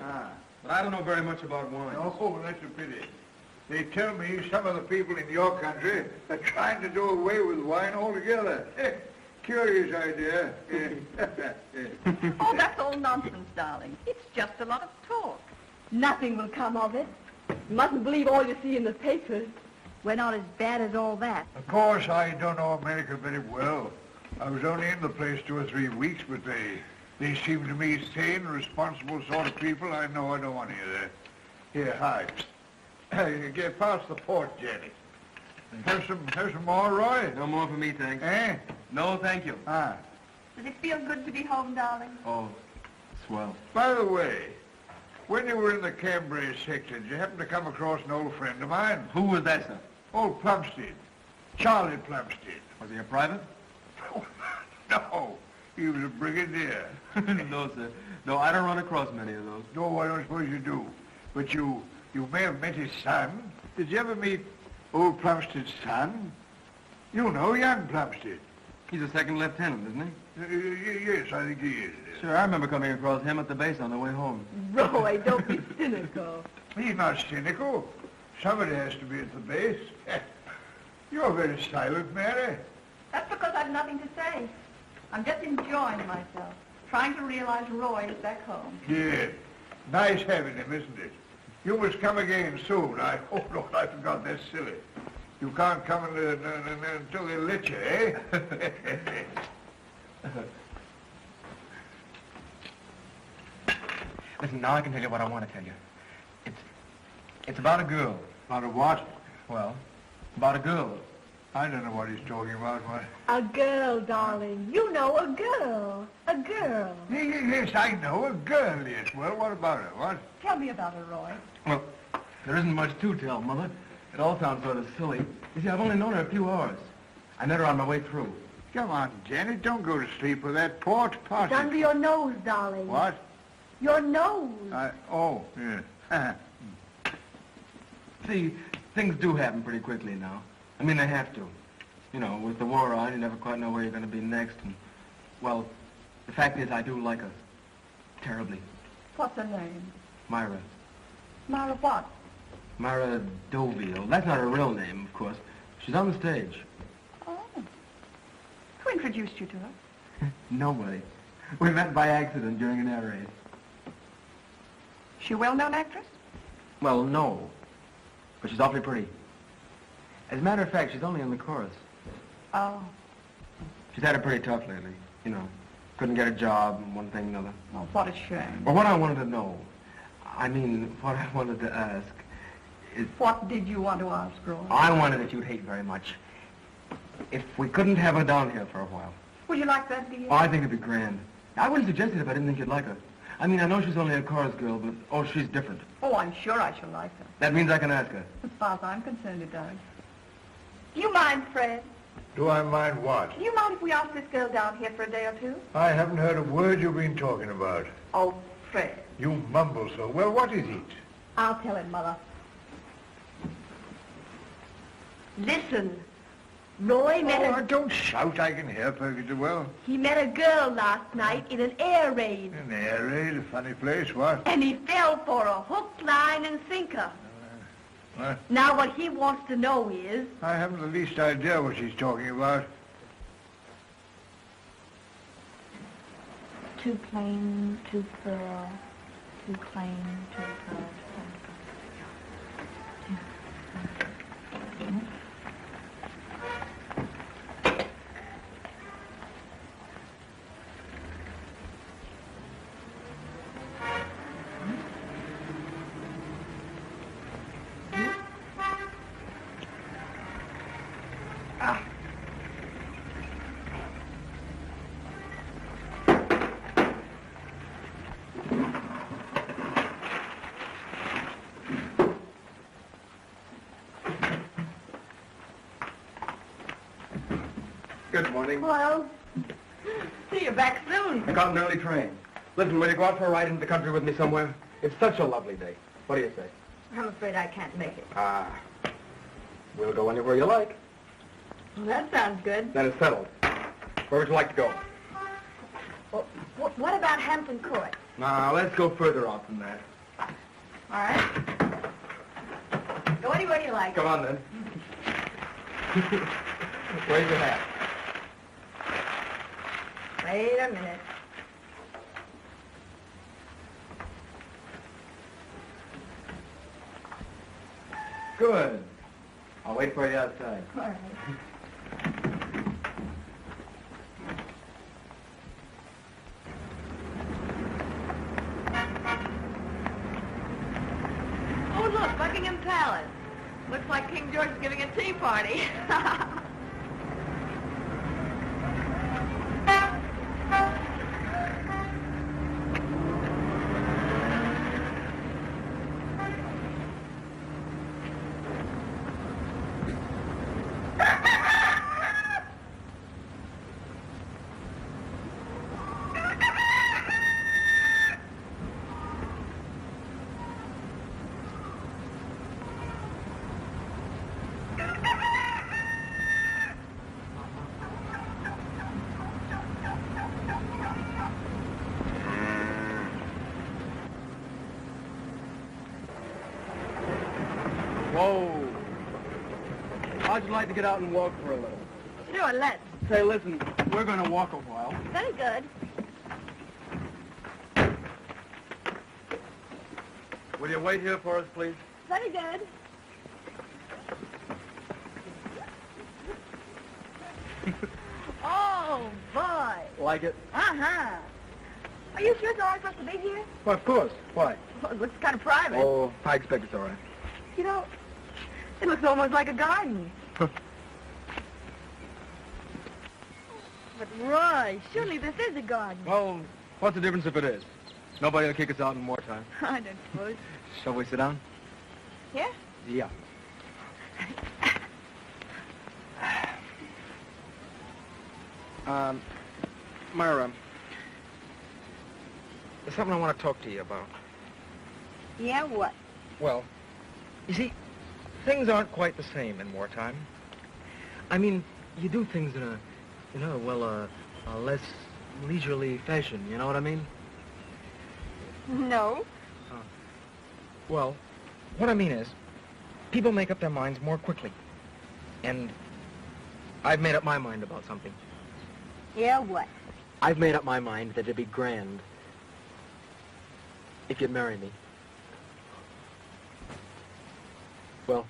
Ah. But I don't know very much about wine. Oh, that's a pity. They tell me some of the people in your country are trying to do away with wine altogether. Curious idea. Oh, that's all nonsense, darling. It's just a lot of talk. Nothing will come of it. You mustn't believe all you see in the papers. We're not as bad as all that. Of course, I don't know America very well. I was only in the place 2 or 3 weeks, but they seem to me sane, responsible sort of people. I know I don't want any of that. Here, hi. Get past the port, Jenny. Have some more, Roy? No more for me, thanks. Eh? No, thank you. Ah. Does it feel good to be home, darling? Oh, swell. By the way, when you were in the Cambrai sector, did you happen to come across an old friend of mine? Who was that, sir? Old Plumstead. Charlie Plumstead. Was he a private? No, he was a brigadier. No, sir. No, I don't run across many of those. No, I don't suppose you do. But you may have met his son. Did you ever meet old Plumstead's son? You know, young Plumstead. He's a second lieutenant, isn't he? Yes, I think he is. Sure, I remember coming across him at the base on the way home. Roy, don't be cynical. He's not cynical. Somebody has to be at the base. You're very silent, Mary. That's because I've nothing to say. I'm just enjoying myself, trying to realize Roy is back home. Yeah. Nice having him, isn't it? You must come again soon. Oh, no, I forgot. That's silly. You can't come until they let you, eh? Listen, now I can tell you what I want to tell you. It's about a girl. About a what? Well, about a girl. I don't know what he's talking about. What? A girl, darling. You know, a girl. A girl. Yes, I know. A girl, yes. Well, what about her? What? Tell me about her, Roy. Well, there isn't much to tell, Mother. It all sounds sort of silly. You see, I've only known her a few hours. I met her on my way through. Come on, Janet. Don't go to sleep with that port party. It's under your nose, darling. What? Your nose. Oh, yeah. See, things do happen pretty quickly now. I mean, they have to. You know, with the war on, you never quite know where you're going to be next. And, well, the fact is, I do like her. Terribly. What's her name? Myra. Myra what? Myra Deauville. That's not her real name, of course. She's on the stage. Oh. Who introduced you to her? Nobody. We met by accident during an air raid. She a well-known actress? Well, no. But she's awfully pretty. As a matter of fact, she's only in the chorus. Oh. She's had it pretty tough lately. You know, couldn't get a job, and one thing and another. Oh, what a shame. Well, what I wanted to know, what I wanted to ask is... What did you want to ask, Roy? I wanted that you'd hate very much. If we couldn't have her down here for a while. Would you like that, dear? Oh, I think it'd be grand. I wouldn't suggest it if I didn't think you'd like her. I mean, I know she's only a chorus girl, but, oh, she's different. Oh, I'm sure I shall like her. That means I can ask her. As far as I'm concerned, it does. Do you mind, Fred? Do I mind what? Do you mind if we ask this girl down here for a day or two? I haven't heard a word you've been talking about. Oh, Fred. You mumble so. Well, what is it? I'll tell him, Mother. Listen. Roy met Oh, don't shout. I can hear perfectly well. He met a girl last night in an air raid. An air raid? A funny place, what? And he fell for a hook, line, and sinker. What? Now, what he wants to know is... I haven't the least idea what she's talking about. Too plain, too pearl, too plain, too pearl. Good morning. Well, see you back soon. I got an early train. Listen, will you go out for a ride into the country with me somewhere? It's such a lovely day. What do you say? I'm afraid I can't make it. Ah. We'll go anywhere you like. Well, that sounds good. Then it's settled. Where would you like to go? Well, what about Hampton Court? Now, let's go further out than that. All right. Go anywhere you like. Come on, then. Where's your hat? Wait a minute. Good. I'll wait for you outside. All right. Oh, look, Buckingham Palace. Looks like King George is giving a tea party. Whoa. How'd you like to get out and walk for a little? Sure, let's. Say, listen, we're going to walk a while. Very good. Will you wait here for us, please? Very good. Oh, boy. Like it? Uh-huh. Are you sure it's all right for us to be here? Well, of course. Why? Well, it looks kind of private. Oh, I expect it's all right. You know, it looks almost like a garden. But, Roy, surely this is a garden. Well, what's the difference if it is? Nobody will kick us out in wartime. I don't suppose. Shall we sit down? Here? Yeah. Myra, there's something I want to talk to you about. Yeah, what? Well, you see, things aren't quite the same in wartime. I mean, you do things in a, a less leisurely fashion, you know what I mean? No. Well, what I mean is, people make up their minds more quickly. And I've made up my mind about something. Yeah, what? I've made up my mind that it'd be grand if you'd marry me. Well,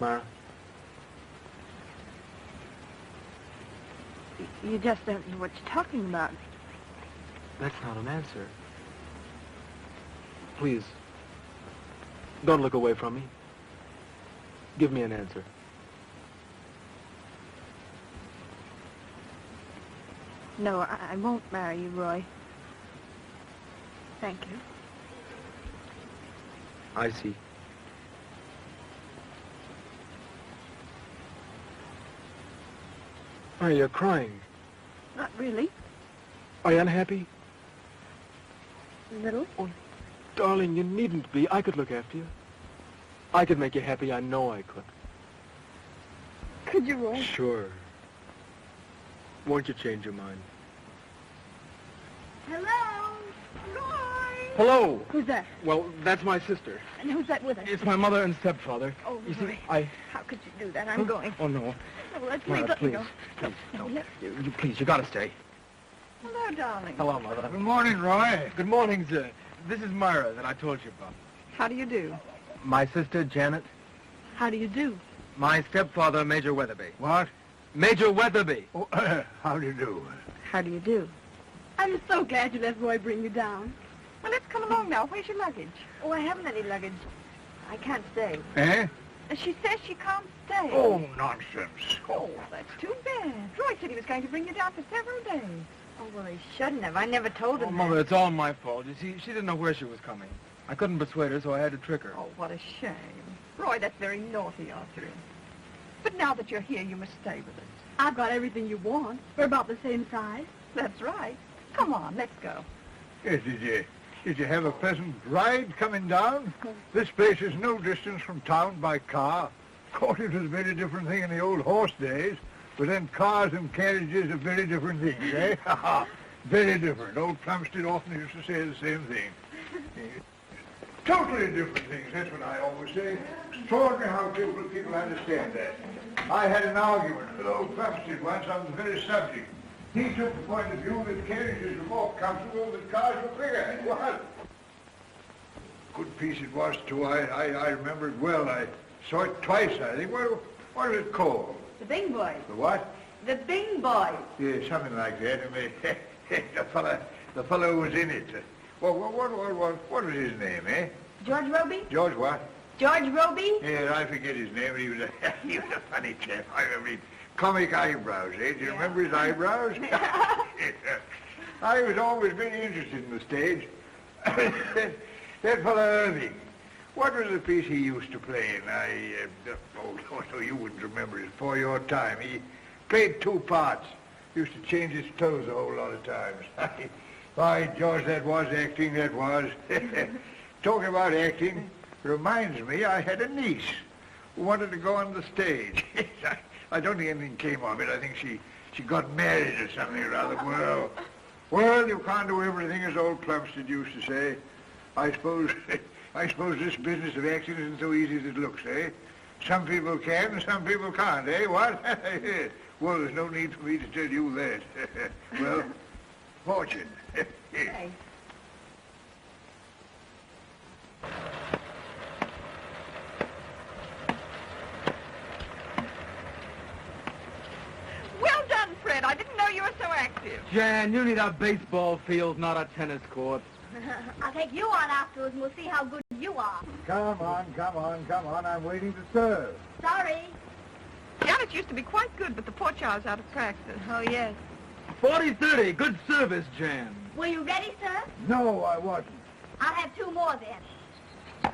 Myra? You just don't know what you're talking about. That's not an answer. Please, don't look away from me. Give me an answer. No, I won't marry you, Roy. Thank you. I see. Oh, you're crying. Not really. Are you unhappy? A little. Oh, darling, you needn't be. I could look after you. I could make you happy. I know I could. Could you, Roy? Sure. Won't you change your mind? Hello? Roy? Hello. Who's that? Well, that's my sister. And who's that with her? It's my mother and stepfather. Oh, you Roy. see, How could you do that? I'm going. Oh, no. Oh, let's Myra, leave. Let me please. go. No, Let's please, you gotta stay. Hello, darling. Hello, Mother. Good morning, Roy. Good morning, sir. This is Myra that I told you about. How do you do? My sister, Janet. How do you do? My stepfather, Major Weatherby. What? Major Weatherby. Oh, how do you do? How do you do? I'm so glad you let Roy bring you down. Well, let's come along now. Where's your luggage? Oh, I haven't any luggage. I can't stay. Eh? She says she can't stay. Oh, nonsense. Oh, that's too bad. Roy said he was going to bring you down for several days. Oh, well, he shouldn't have. I never told him Oh, that. Mother, it's all my fault. You see, she didn't know where she was coming. I couldn't persuade her, so I had to trick her. Oh, what a shame. Roy, that's very naughty of you. But now that you're here, you must stay with us. I've got everything you want. We're about the same size. That's right. Come on, let's go. Yes, did you have a pleasant ride coming down? This place is no distance from town by car. Of course, it was a very different thing in the old horse days, but then cars and carriages are very different things, eh? Very different. Old Plumstead often used to say the same thing. Totally different things, that's what I always say. Extraordinary how people understand that. I had an argument with old Plumstead once on the very subject. He took the point of view that carriages were more comfortable, that cars were bigger. What? Good piece it was, too. I remember it well. I saw it twice, I think. What is it called? The Bing Boys. The what? The Bing Boys. Yeah, something like that. I mean, the fellow who was in it. What was his name, eh? George Roby? George what? George Roby? Yeah, I forget his name. He was a funny chap. I remember his comic eyebrows, eh? Do you remember his eyebrows? I was always very interested in the stage. That fellow Irving. What was the piece he used to play in? No, you wouldn't remember it before your time. He played two parts. Used to change his clothes a whole lot of times. By George, that was acting, that was. Talking about acting, reminds me I had a niece who wanted to go on the stage. I don't think anything came of it. I think she got married or something rather. Well, you can't do everything, as old Plumstead used to say. I suppose this business of acting isn't so easy as it looks, eh? Some people can and some people can't, eh? What? Well, there's no need for me to tell you that. Well, fortune. Thanks. Well done, Fred. I didn't know you were so active. Jan, you need a baseball field, not a tennis court. I'll take you on afterwards and we'll see how good you are. Come on. I'm waiting to serve. Sorry. Janet used to be quite good, but the poor child's out of practice. Oh, yes. 40-30, good service, Jan. Were you ready, sir? No, I wasn't. I'll have two more then.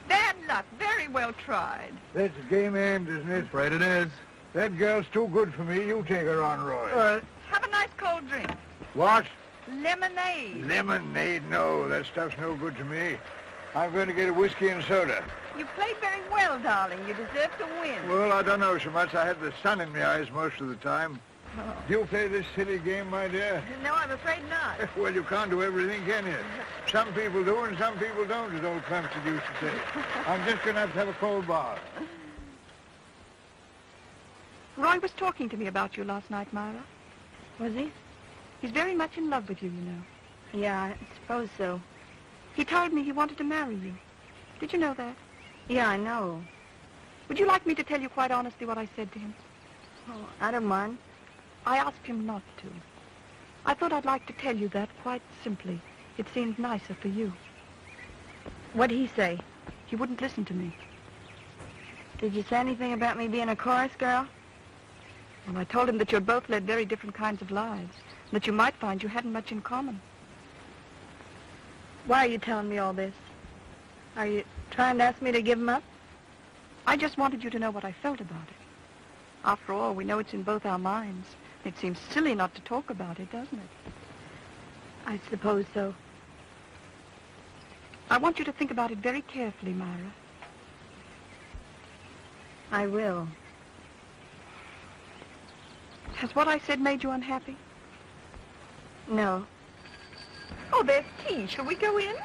Bad luck. Very well tried. That's a game end, isn't it? Afraid it is. That girl's too good for me. You take her on, Roy. Have a nice cold drink. What? Lemonade. Lemonade? No, that stuff's no good to me. I'm going to get a whiskey and soda. You played very well, darling. You deserve to win. Well, I don't know so much. I had the sun in my eyes most of the time. Oh. Do you play this silly game, my dear? No, I'm afraid not. Well, you can't do everything, can you? Some people do and some people don't, as old Plumstead used to say. I'm just going to have a cold bath. Roy was talking to me about you last night, Myra. Was he? He's very much in love with you, you know. Yeah, I suppose so. He told me he wanted to marry you. Did you know that? Yeah, I know. Would you like me to tell you quite honestly what I said to him? Oh, I don't mind. I asked him not to. I thought I'd like to tell you that quite simply. It seemed nicer for you. What'd he say? He wouldn't listen to me. Did you say anything about me being a chorus girl? Well, I told him that you had both led very different kinds of lives, and that you might find you hadn't much in common. Why are you telling me all this? Are you trying to ask me to give him up? I just wanted you to know what I felt about it. After all, we know it's in both our minds. It seems silly not to talk about it, doesn't it? I suppose so. I want you to think about it very carefully, Myra. I will. Has what I said made you unhappy? No. Oh, there's tea. Shall we go in?